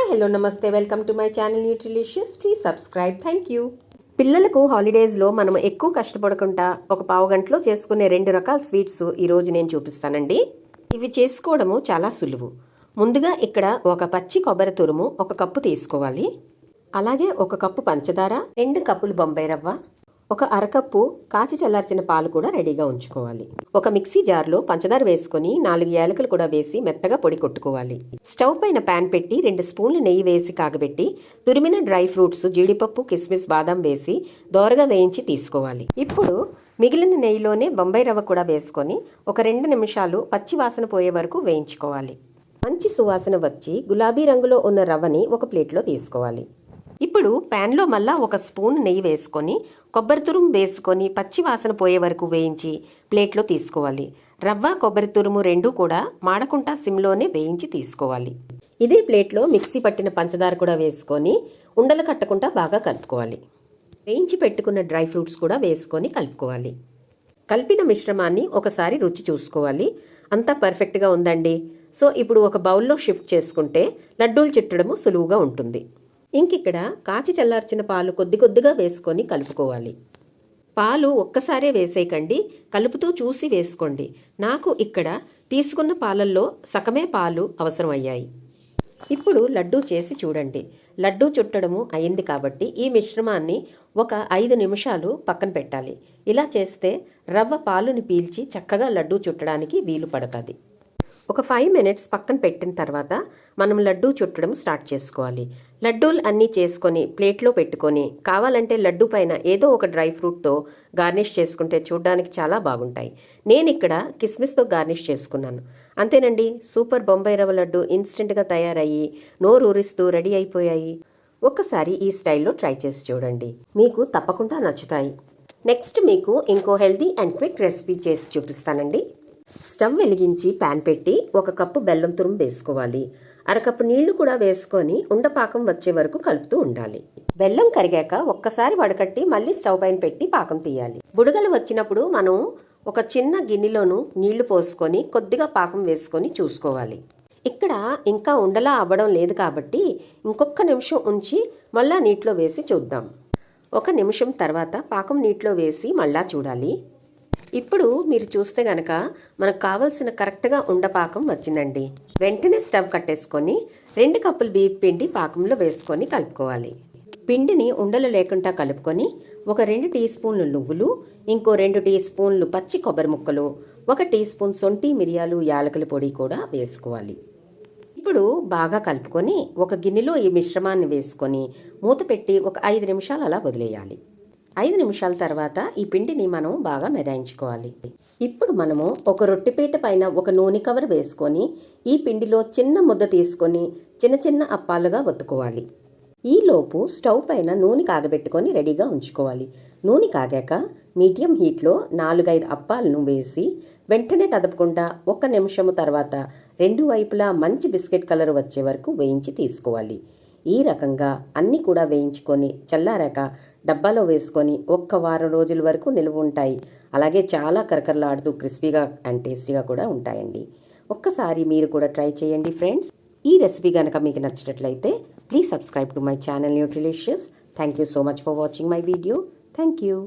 Hello నమస్తే, welcome to my channel Nutrilicious. Please subscribe. Thank you. పిల్లలకు హాలిడేస్లో మనం ఎక్కువ కష్టపడకుండా ఒక పావు గంటలో చేసుకునే 2 రకాల స్వీట్స్ ఈరోజు నేను చూపిస్తానండి. ఇవి చేసుకోవడము చాలా సులువు. ముందుగా ఇక్కడ ఒక పచ్చి కొబ్బరి తురుము 1 కప్పు తీసుకోవాలి. అలాగే 1 కప్పు పంచదార, 2 కప్పులు బొంబాయి రవ్వ, 1 అరకప్పు కాచి చల్లార్చిన పాలు కూడా రెడీగా ఉంచుకోవాలి. ఒక మిక్సీ జార్లో పంచదార వేసుకొని 4 యాలకులు కూడా వేసి మెత్తగా పొడి కొట్టుకోవాలి. స్టవ్ పైన ప్యాన్ పెట్టి 2 స్పూన్లు నెయ్యి వేసి కాగబెట్టి తురిమిన డ్రై ఫ్రూట్స్, జీడిపప్పు, కిస్మిస్, బాదం వేసి దోరగా వేయించి తీసుకోవాలి. ఇప్పుడు మిగిలిన నెయ్యిలోనే బొంబాయి రవ్వ కూడా వేసుకొని ఒక 2 నిమిషాలు పచ్చి వాసన పోయే వరకు వేయించుకోవాలి. మంచి సువాసన వచ్చి గులాబీ రంగులో ఉన్న రవ్వని ఒక ప్లేట్లో తీసుకోవాలి. ఇప్పుడు ప్యాన్లో మళ్ళా 1 స్పూన్ నెయ్యి వేసుకొని కొబ్బరి తురుము వేసుకొని పచ్చి వాసన పోయే వరకు వేయించి ప్లేట్లో తీసుకోవాలి. రవ్వ, కొబ్బరి తురుము రెండూ కూడా మాడకుండా సిమ్లోనే వేయించి తీసుకోవాలి. ఇదే ప్లేట్లో మిక్సీ పట్టిన పంచదార కూడా వేసుకొని ఉండలు కట్టకుండా బాగా కలుపుకోవాలి. వేయించి పెట్టుకున్న డ్రై ఫ్రూట్స్ కూడా వేసుకొని కలుపుకోవాలి. కలిపిన మిశ్రమాన్ని ఒకసారి రుచి చూసుకోవాలి. అంతా పర్ఫెక్ట్గా ఉందండి. సో ఇప్పుడు ఒక బౌల్లో షిఫ్ట్ చేసుకుంటే లడ్డూలు చుట్టడము సులువుగా ఉంటుంది. ఇంకిక్కడ కాచి చల్లార్చిన పాలు కొద్దిగా వేసుకొని కలుపుకోవాలి. పాలు ఒక్కసారే వేసేయకండి, కలుపుతూ చూసి వేసుకోండి. నాకు ఇక్కడ తీసుకున్న పాలల్లో సగమే పాలు అవసరం అయ్యాయి. ఇప్పుడు లడ్డూ చేసి చూడండి. లడ్డూ చుట్టడము అయింది కాబట్టి ఈ మిశ్రమాన్ని ఒక 5 నిమిషాలు పక్కన పెట్టాలి. ఇలా చేస్తే రవ్వ పాలుని పీల్చి చక్కగా లడ్డూ చుట్టడానికి వీలు పడుతుంది. ఒక 5 మినిట్స్ పక్కన పెట్టిన తర్వాత మనం లడ్డూ చుట్టడం స్టార్ట్ చేసుకోవాలి. లడ్డూలు అన్నీ చేసుకొని ప్లేట్లో పెట్టుకొని కావాలంటే లడ్డూ పైన ఏదో ఒక డ్రై ఫ్రూట్తో గార్నిష్ చేసుకుంటే చూడడానికి చాలా బాగుంటాయి. నేను ఇక్కడ కిస్మిస్తో గార్నిష్ చేసుకున్నాను. అంతేనండి, సూపర్ బొంబాయి రవ్వ లడ్డు ఇన్స్టెంట్గా తయారయ్యి నోరు ఊరిస్తూ రెడీ అయిపోయాయి. ఒక్కసారి ఈ స్టైల్లో ట్రై చేసి చూడండి, మీకు తప్పకుండా నచ్చుతాయి. నెక్స్ట్ మీకు ఇంకో హెల్దీ అండ్ క్విక్ రెసిపీ చేసి చూపిస్తానండి. స్టవ్ వెలిగించి ప్యాన్ పెట్టి 1 కప్పు బెల్లం తురుము వేసుకోవాలి. అరకప్పు నీళ్లు కూడా వేసుకొని ఉండపాకం వచ్చే వరకు కలుపుతూ ఉండాలి. బెల్లం కరిగాక ఒక్కసారి వడకట్టి మళ్ళీ స్టవ్ పైన పెట్టి పాకం తీయాలి. బుడగలు వచ్చినప్పుడు మనం ఒక చిన్న గిన్నెలోను నీళ్లు పోసుకొని కొద్దిగా పాకం వేసుకొని చూసుకోవాలి. ఇక్కడ ఇంకా ఉండలా అవ్వడం లేదు కాబట్టి ఇంకొక నిమిషం ఉంచి మళ్ళా నీటిలో వేసి చూద్దాం. 1 నిమిషం తర్వాత పాకం నీటిలో వేసి మళ్ళా చూడాలి. ఇప్పుడు మీరు చూస్తే గనక మనకు కావలసిన కరెక్ట్గా ఉండపాకం వచ్చిందండి. వెంటనే స్టవ్ కట్టేసుకొని 2 కప్పులు బియ్యం పిండి పాకంలో వేసుకొని కలుపుకోవాలి. పిండిని ఉండలు లేకుండా కలుపుకొని ఒక 2 టీ స్పూన్లు నువ్వులు, ఇంకో 2 టీ స్పూన్లు పచ్చి కొబ్బరి ముక్కలు, 1 టీ స్పూన్ శొంఠి, మిరియాలు, యాలకుల పొడి కూడా వేసుకోవాలి. ఇప్పుడు బాగా కలుపుకొని ఒక గిన్నెలో ఈ మిశ్రమాన్ని వేసుకొని మూత పెట్టి ఒక 5 నిమిషాలు అలా వదిలేయాలి. 5 నిమిషాల తర్వాత ఈ పిండిని మనం బాగా మెదాయించుకోవాలి. ఇప్పుడు మనము ఒక రొట్టెపీట పైన ఒక నూనె కవర్ వేసుకొని ఈ పిండిలో చిన్న ముద్ద తీసుకొని చిన్న అప్పాలుగా ఒత్తుకోవాలి. ఈలోపు స్టవ్ పైన నూనె కాగబెట్టుకొని రెడీగా ఉంచుకోవాలి. నూనె కాగాక మీడియం హీట్లో 4-5 అప్పాలను వేసి వెంటనే కదపకుండా 1 నిమిషము తర్వాత 2 వైపులా మంచి బిస్కెట్ కలర్ వచ్చే వరకు వేయించి తీసుకోవాలి. ఈ రకంగా అన్నీ కూడా వేయించుకొని చల్లారాక డబ్బాలో వేసుకొని 1 వారం రోజుల వరకు నిల్వ ఉంటాయి. అలాగే చాలా కరకరలాడుతూ క్రిస్పీగా అండ్ టేస్టీగా కూడా ఉంటాయండి. ఒక్కసారి మీరు కూడా ట్రై చేయండి ఫ్రెండ్స్. ఈ రెసిపీ కనుక మీకు నచ్చినట్లయితే please subscribe to my channel Nutrilicious. Thank you so much for watching my video. Thank you.